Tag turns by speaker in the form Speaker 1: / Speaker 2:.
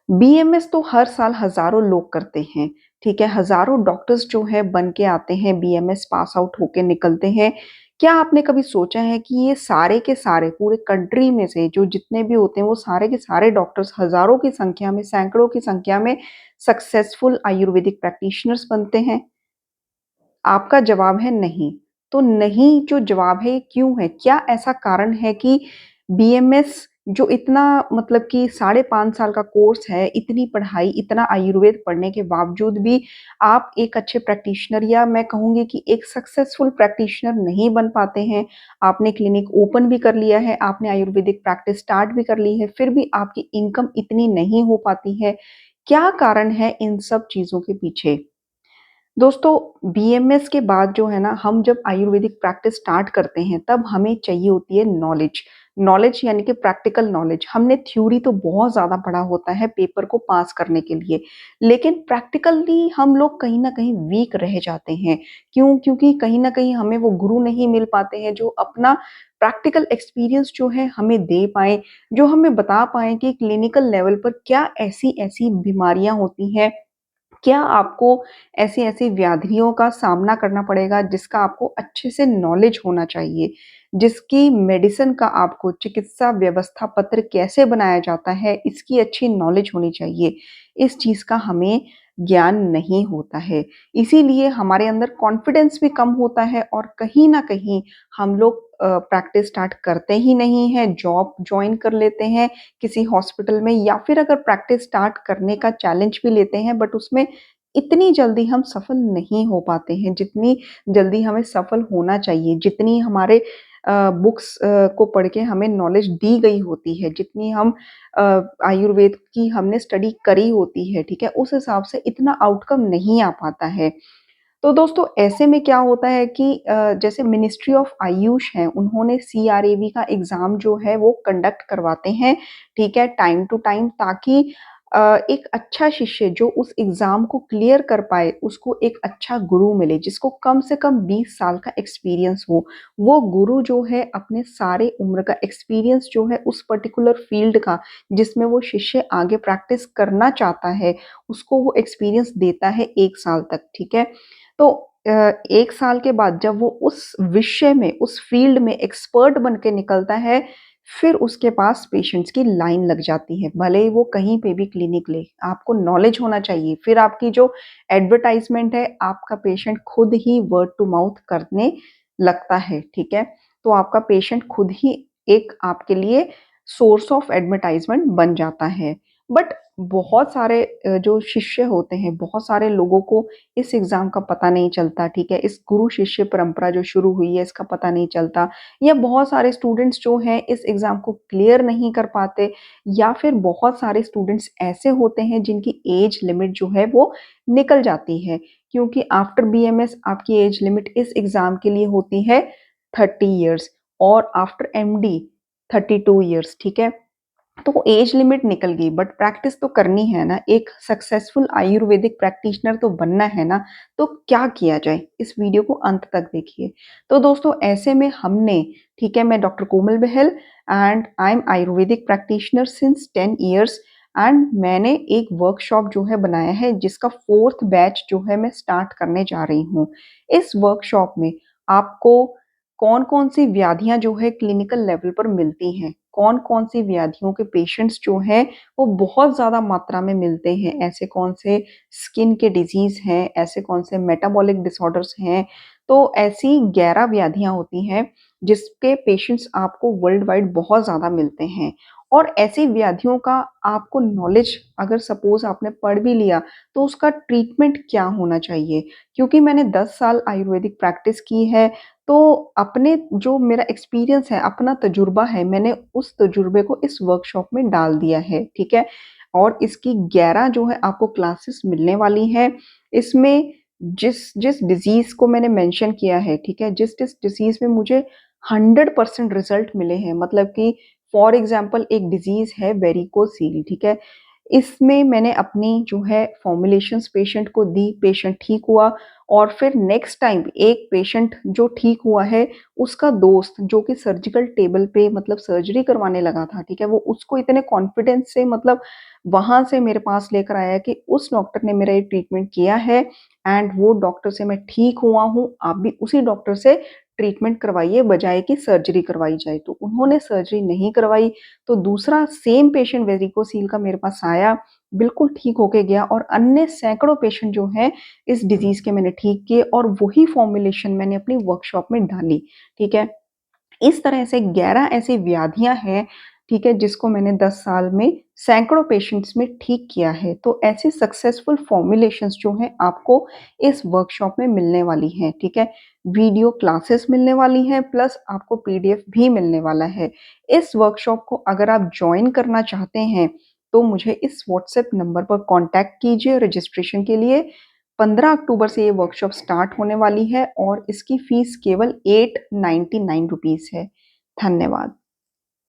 Speaker 1: BMS तो हर साल हज़ारों लोग करते हैं, ठीक है? हज़ारों डॉक्टर्स जो है बन के आते हैं, बीएमएस पास आउट होके निकलते हैं। क्या आपने कभी सोचा है कि ये सारे के सारे पूरे कंट्री में से जो जितने भी होते हैं, वो सारे के सारे डॉक्टर्स हज़ारों की संख्या में, सैकड़ों की संख्या में सक्सेसफुल आयुर्वेदिक प्रैक्टिशनर्स बनते हैं? आपका जवाब है नहीं। तो नहीं जो जवाब है ये क्यों है? क्या ऐसा कारण है कि बीएमएस जो इतना मतलब कि साढ़े 5 साल का कोर्स है, इतनी पढ़ाई, इतना आयुर्वेद पढ़ने के बावजूद भी आप एक अच्छे प्रैक्टिशनर या मैं कहूँगी कि एक सक्सेसफुल प्रैक्टिशनर नहीं बन पाते हैं। आपने क्लिनिक ओपन भी कर लिया है, आपने आयुर्वेदिक प्रैक्टिस स्टार्ट भी कर ली है, फिर भी आपकी इनकम इतनी नहीं हो पाती है। क्या कारण है इन सब चीज़ों के पीछे? दोस्तों, बीएमएस के बाद जो है ना, हम जब आयुर्वेदिक प्रैक्टिस स्टार्ट करते हैं, तब हमें चाहिए होती है नॉलेज। नॉलेज यानी कि प्रैक्टिकल नॉलेज। हमने थ्योरी तो बहुत ज़्यादा पढ़ा होता है पेपर को पास करने के लिए, लेकिन प्रैक्टिकली हम लोग कहीं न कहीं वीक रह जाते हैं। क्यों? क्योंकि कहीं न कहीं हमें वो गुरु नहीं मिल पाते हैं, जो अपना प्रैक्टिकल एक्सपीरियंस जो है हमें दे पाएँ, जो हमें बता पाएँ कि क्लिनिकल लेवल पर क्या ऐसी-ऐसी बीमारियाँ होती हैं, क्या आपको ऐसी-ऐसी व्याधियों का सामना करना पड़ेगा जिसका आपको अच्छे से नॉलेज होना चाहिए, जिसकी मेडिसिन का आपको चिकित्सा व्यवस्था पत्र कैसे बनाया जाता है, इसकी अच्छी नॉलेज होनी चाहिए। इस चीज़ का हमें ज्ञान नहीं होता है, इसीलिए हमारे अंदर कॉन्फिडेंस भी कम होता है और कहीं न कहीं हम लोग प्रैक्टिस स्टार्ट करते ही नहीं हैं, जॉब जॉइन कर लेते हैं किसी हॉस्पिटल में या फिर अगर प्रैक्टिस स्टार्ट करने का चैलेंज भी लेते हैं बट उसमें इतनी जल्दी हम सफल नहीं हो पाते हैं, जितनी जल्दी हमें सफल होना चाहिए, जितनी हमारे बुक्स को पढ़ के हमें नॉलेज दी गई होती है, जितनी हम अ, आयुर्वेद की हमने स्टडी करी होती है, ठीक है? उस हिसाब से इतना आउटकम नहीं आ पाता है। तो दोस्तों ऐसे में क्या होता है कि जैसे मिनिस्ट्री ऑफ आयुष है, उन्होंने सीआरएबी का एग्ज़ाम जो है वो कंडक्ट करवाते हैं, ठीक है? टाइम टू टाइम ताकि एक अच्छा शिष्य जो उस एग्ज़ाम को क्लियर कर पाए, उसको एक अच्छा गुरु मिले, जिसको कम से कम 20 साल का एक्सपीरियंस हो। वो गुरु जो है अपने सारे उम्र का एक्सपीरियंस जो है उस पर्टिकुलर फ़ील्ड का, जिसमें वो शिष्य आगे प्रैक्टिस करना चाहता है, उसको वो एक्सपीरियंस देता है 1 साल तक, ठीक है? तो 1 साल के बाद जब वो उस विषय में, उस फ़ील्ड में एक्सपर्ट बन के निकलता है, फिर उसके पास पेशेंट्स की लाइन लग जाती है, भले ही वो कहीं पे भी क्लिनिक ले। आपको नॉलेज होना चाहिए, फिर आपकी जो एडवर्टाइज़मेंट है, आपका पेशेंट खुद ही वर्ड टू माउथ करने लगता है, ठीक है? तो आपका पेशेंट खुद ही एक आपके लिए सोर्स ऑफ एडवर्टाइज़मेंट बन जाता है। बट बहुत सारे जो शिष्य होते हैं, बहुत सारे लोगों को इस एग्ज़ाम का पता नहीं चलता, ठीक है? इस गुरु शिष्य परंपरा जो शुरू हुई है, इसका पता नहीं चलता या बहुत सारे स्टूडेंट्स जो हैं, इस एग्ज़ाम को क्लियर नहीं कर पाते या फिर बहुत सारे स्टूडेंट्स ऐसे होते हैं, जिनकी एज लिमिट जो है, वो निकल जाती है। क्योंकि आफ्टर बीएमएस आपकी एज लिमिट इस एग्ज़ाम के लिए होती है 30 इयर्स और आफ्टर एमडी 32 इयर्स, ठीक है? तो एज लिमिट निकल गई बट प्रैक्टिस तो करनी है ना, एक सक्सेसफुल आयुर्वेदिक प्रैक्टिशनर तो बनना है ना, तो क्या किया जाए? इस वीडियो को अंत तक देखिए। तो दोस्तों ऐसे में हमने ठीक है, मैं doctor Komal Bahl and I am Ayurvedic practitioner since 10 years and मैंने एक वर्कशॉप जो है बनाया है जिसका 4th बैच जो है मैं स्टार्ट करने जा रही हूँ। इस वर्कशॉप में आपको कौन-कौन सी व्याधियाँ जो है क्लिनिकल लेवल पर मिलती हैं, कौन-कौन सी व्याधियों के पेशेंट्स जो हैं, वो बहुत ज़्यादा मात्रा में मिलते हैं, ऐसे कौन से स्किन के डिज़ीज़ हैं, ऐसे कौन से मेटाबॉलिक डिसऑर्डर्स हैं। तो ऐसी 11 व्याधियाँ होती हैं, जिसके पेशेंट्स आपको वर्ल्ड वाइड बहुत ज़्यादा मिलते हैं और ऐसी व्याधियों का आपको नॉलेज अगर सपोज़ आपने पढ़ भी लिया, तो उसका ट्रीटमेंट क्या होना चाहिए? क्योंकि मैंने 10 साल आयुर्वेदिक प्रैक्टिस की है, तो अपने जो मेरा एक्सपीरियंस है, अपना तजुर्बा है, मैंने उस तजुर्बे को इस वर्कशॉप में डाल दिया है, ठीक है? और इसकी 11 जो है आपको क्लासेस मिलने वाली हैं। इसमें जिस जिस डिज़ीज़ को मैंने मेंशन किया है, ठीक है? जिस-जिस डिज़ीज़ में मुझे 100% रिज़ल्ट मिले हैं, मतलब कि फॉर एग्ज़ाम्पल एक डिज़ीज़ है वेरिकोसील, ठीक है? इसमें मैंने अपनी जो है फ़ॉर्मुलेशंस पेशेंट को दी, पेशेंट ठीक हुआ और फिर नेक्स्ट टाइम एक पेशेंट जो ठीक हुआ है, उसका दोस्त जो कि सर्जिकल टेबल पे मतलब सर्जरी करवाने लगा था, ठीक है? वो उसको इतने कॉन्फिडेंस से मतलब वहाँ से मेरे पास लेकर आया कि उस डॉक्टर ने मेरा ये ट्रीटमेंट किया है एंड वो डॉक्टर से मैं ठीक हुआ हूँ, आप भी उसी डॉक्टर से ट्रीटमेंट करवाइए बजाए कि सर्जरी करवाई जाए। तो उन्होंने सर्जरी नहीं करवाई, तो दूसरा सेम पेशेंट वेरिकोसील का मेरे पास आया, बिल्कुल ठीक होके गया और अन्य सैकड़ों पेशेंट जो हैं इस डिज़ीज़ के मैंने ठीक किए और वही फ़ॉर्मुलेशन मैंने अपनी वर्कशॉप में डाली, ठीक है? इस तरह से 11 ऐसी व्याधियाँ हैं, ठीक है, जिसको मैंने 10 साल में सैकड़ों पेशेंट्स में ठीक किया है। तो ऐसी सक्सेसफुल फ़ॉर्मुलेशंस जो हैं आपको इस वर्कशॉप में मिलने वाली हैं, ठीक है? वीडियो क्लासेस मिलने वाली हैं प्लस आपको पीडीएफ भी मिलने वाला है। इस वर्कशॉप को अगर आप जॉइन करना चाहते हैं, तो मुझे इस व्हाट्सएप नंबर पर कॉन्टैक्ट कीजिए रजिस्ट्रेशन के लिए। 15 अक्टूबर से ये वर्कशॉप स्टार्ट होने वाली है और इसकी फीस केवल ₹899 है। धन्यवाद।